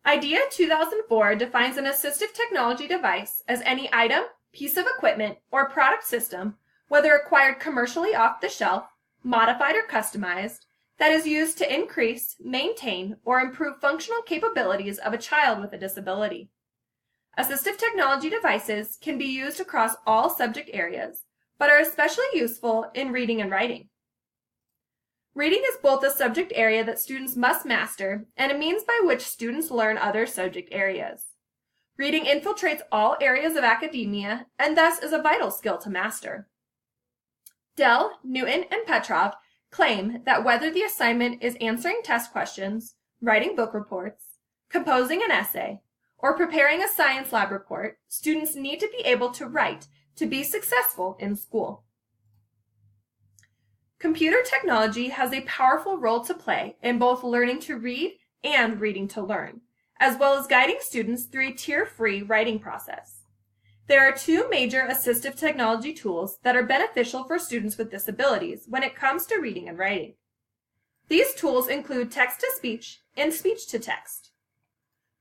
IDEA 2004 defines an assistive technology device as any item, piece of equipment, or product system, whether acquired commercially off the shelf, modified or customized, that is used to increase, maintain, or improve functional capabilities of a child with a disability. Assistive technology devices can be used across all subject areas, but are especially useful in reading and writing. Reading is both a subject area that students must master and a means by which students learn other subject areas. Reading infiltrates all areas of academia and thus is a vital skill to master. Dell, Newton, and Petrov claim that whether the assignment is answering test questions, writing book reports, composing an essay, or preparing a science lab report, students need to be able to write to be successful in school. Computer technology has a powerful role to play in both learning to read and reading to learn, as well as guiding students through a tier-free writing process. There are two major assistive technology tools that are beneficial for students with disabilities when it comes to reading and writing. These tools include text-to-speech and speech-to-text.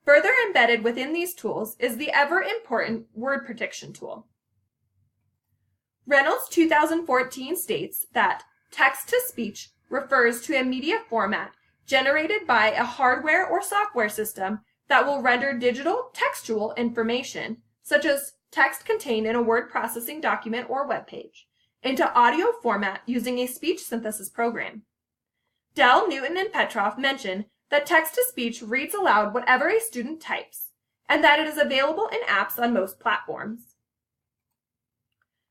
Further embedded within these tools is the ever-important word prediction tool. Reynolds 2014 states that text-to-speech refers to a media format generated by a hardware or software system that will render digital textual information, such as text contained in a word processing document or web page, into audio format using a speech synthesis program. Dell, Newton, and Petrov mention that text-to-speech reads aloud whatever a student types, and that it is available in apps on most platforms.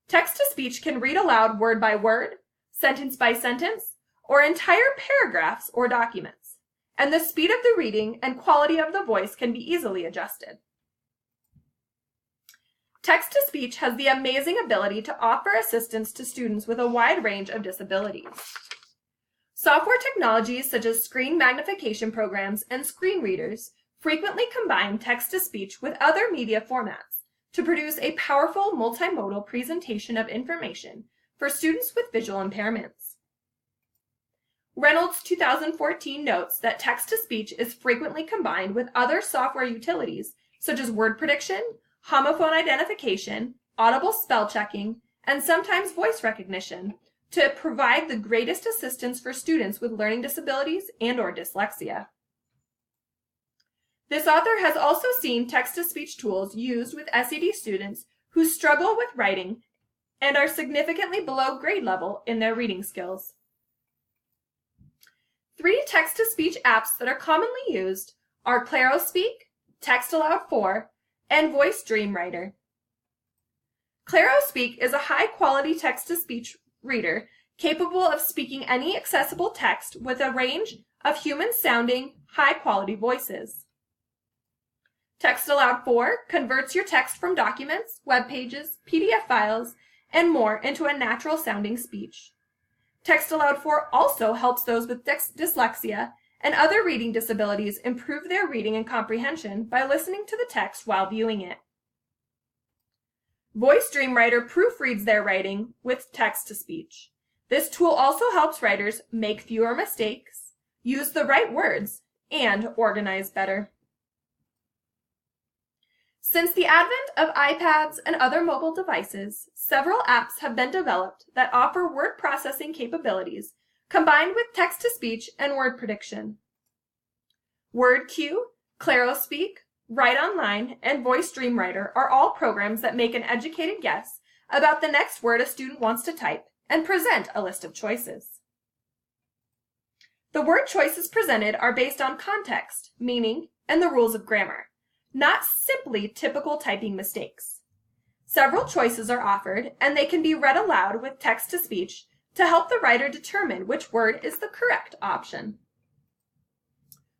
Text-to-speech can read aloud word by word, sentence by sentence, or entire paragraphs or documents, and the speed of the reading and quality of the voice can be easily adjusted. Text-to-speech has the amazing ability to offer assistance to students with a wide range of disabilities. Software technologies such as screen magnification programs and screen readers frequently combine text-to-speech with other media formats to produce a powerful multimodal presentation of information for students with visual impairments. Reynolds 2014 notes that text-to-speech is frequently combined with other software utilities such as word prediction, homophone identification, audible spell checking, and sometimes voice recognition to provide the greatest assistance for students with learning disabilities and/or dyslexia. This author has also seen text-to-speech tools used with SED students who struggle with writing and are significantly below grade level in their reading skills. 3 text-to-speech apps that are commonly used are ClaroSpeak, Text Aloud 4, and Voice Dream Writer. ClaroSpeak is a high-quality text-to-speech reader capable of speaking any accessible text with a range of human-sounding, high-quality voices. Text Aloud 4 converts your text from documents, web pages, PDF files, and more into a natural-sounding speech. Text Aloud 4 also helps those with dyslexia and other reading disabilities improve their reading and comprehension by listening to the text while viewing it. Voice Dream Writer proofreads their writing with text-to-speech. This tool also helps writers make fewer mistakes, use the right words, and organize better. Since the advent of iPads and other mobile devices, several apps have been developed that offer word processing capabilities combined with text-to-speech and word prediction. WordQ, ClaroSpeak, Write Online, and Voice Dream Writer are all programs that make an educated guess about the next word a student wants to type and present a list of choices. The word choices presented are based on context, meaning, and the rules of grammar, not simply typical typing mistakes. Several choices are offered, and they can be read aloud with text-to-speech to help the writer determine which word is the correct option.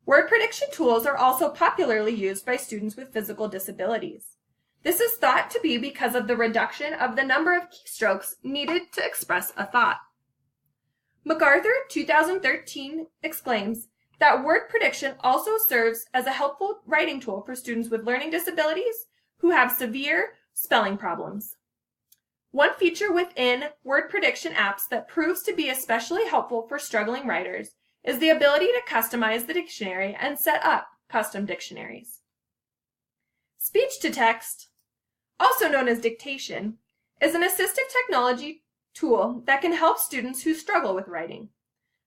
Word prediction tools are also popularly used by students with physical disabilities. This is thought to be because of the reduction of the number of keystrokes needed to express a thought. MacArthur 2013 exclaims that word prediction also serves as a helpful writing tool for students with learning disabilities who have severe spelling problems. One feature within word prediction apps that proves to be especially helpful for struggling writers is the ability to customize the dictionary and set up custom dictionaries. Speech-to-text, also known as dictation, is an assistive technology tool that can help students who struggle with writing.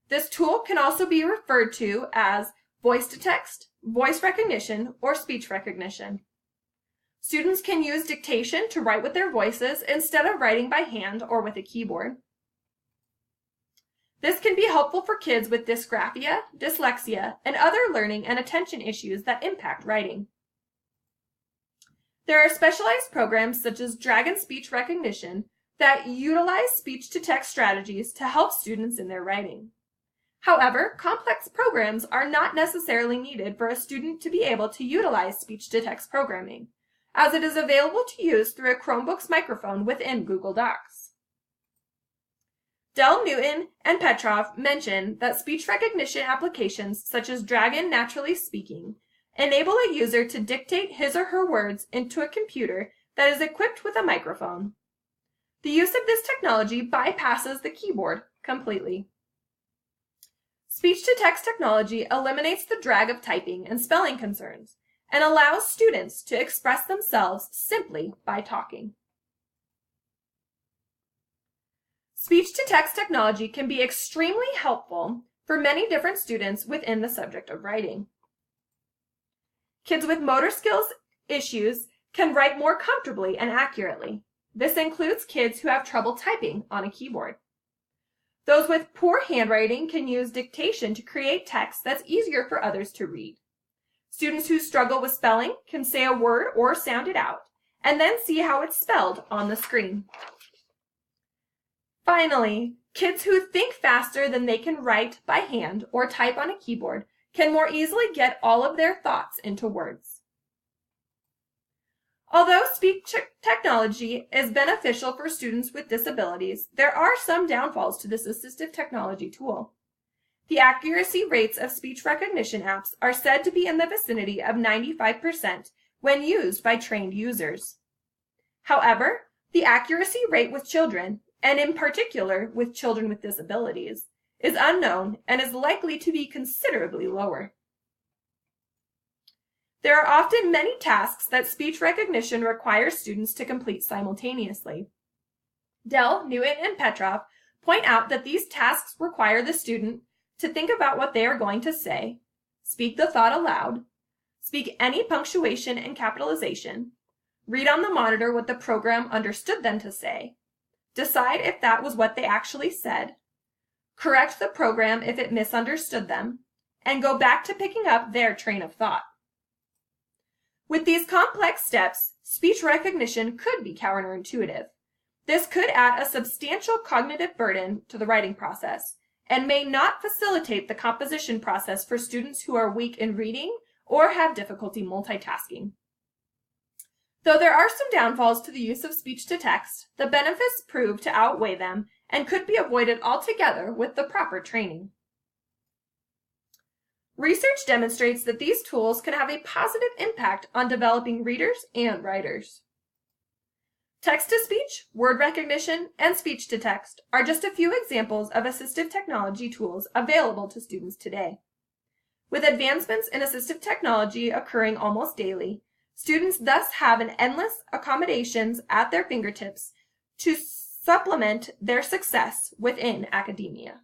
This tool can also be referred to as voice-to-text, voice recognition, or speech recognition. Students can use dictation to write with their voices instead of writing by hand or with a keyboard. This can be helpful for kids with dysgraphia, dyslexia, and other learning and attention issues that impact writing. There are specialized programs such as Dragon Speech Recognition that utilize speech-to-text strategies to help students in their writing. However, complex programs are not necessarily needed for a student to be able to utilize speech-to-text programming, as it is available to use through a Chromebook's microphone within Google Docs. Dell, Newton, and Petrov mention that speech recognition applications such as Dragon Naturally Speaking enable a user to dictate his or her words into a computer that is equipped with a microphone. The use of this technology bypasses the keyboard completely. Speech-to-text technology eliminates the drag of typing and spelling concerns and allows students to express themselves simply by talking. Speech-to-text technology can be extremely helpful for many different students within the subject of writing. Kids with motor skills issues can write more comfortably and accurately. This includes kids who have trouble typing on a keyboard. Those with poor handwriting can use dictation to create text that's easier for others to read. Students who struggle with spelling can say a word or sound it out, and then see how it's spelled on the screen. Finally, kids who think faster than they can write by hand or type on a keyboard can more easily get all of their thoughts into words. Although speech technology is beneficial for students with disabilities, there are some downfalls to this assistive technology tool. The accuracy rates of speech recognition apps are said to be in the vicinity of 95% when used by trained users. However, the accuracy rate with children, and in particular with children with disabilities, is unknown and is likely to be considerably lower. There are often many tasks that speech recognition requires students to complete simultaneously. Dell, Newton, and Petrov point out that these tasks require the student to think about what they are going to say, speak the thought aloud, speak any punctuation and capitalization, read on the monitor what the program understood them to say, decide if that was what they actually said, correct the program if it misunderstood them, and go back to picking up their train of thought. With these complex steps, speech recognition could be counterintuitive. This could add a substantial cognitive burden to the writing process and may not facilitate the composition process for students who are weak in reading or have difficulty multitasking. Though there are some downfalls to the use of speech-to-text, the benefits prove to outweigh them and could be avoided altogether with the proper training. Research demonstrates that these tools can have a positive impact on developing readers and writers. Text-to-speech, word recognition, and speech-to-text are just a few examples of assistive technology tools available to students today. With advancements in assistive technology occurring almost daily, students thus have an endless accommodations at their fingertips to supplement their success within academia.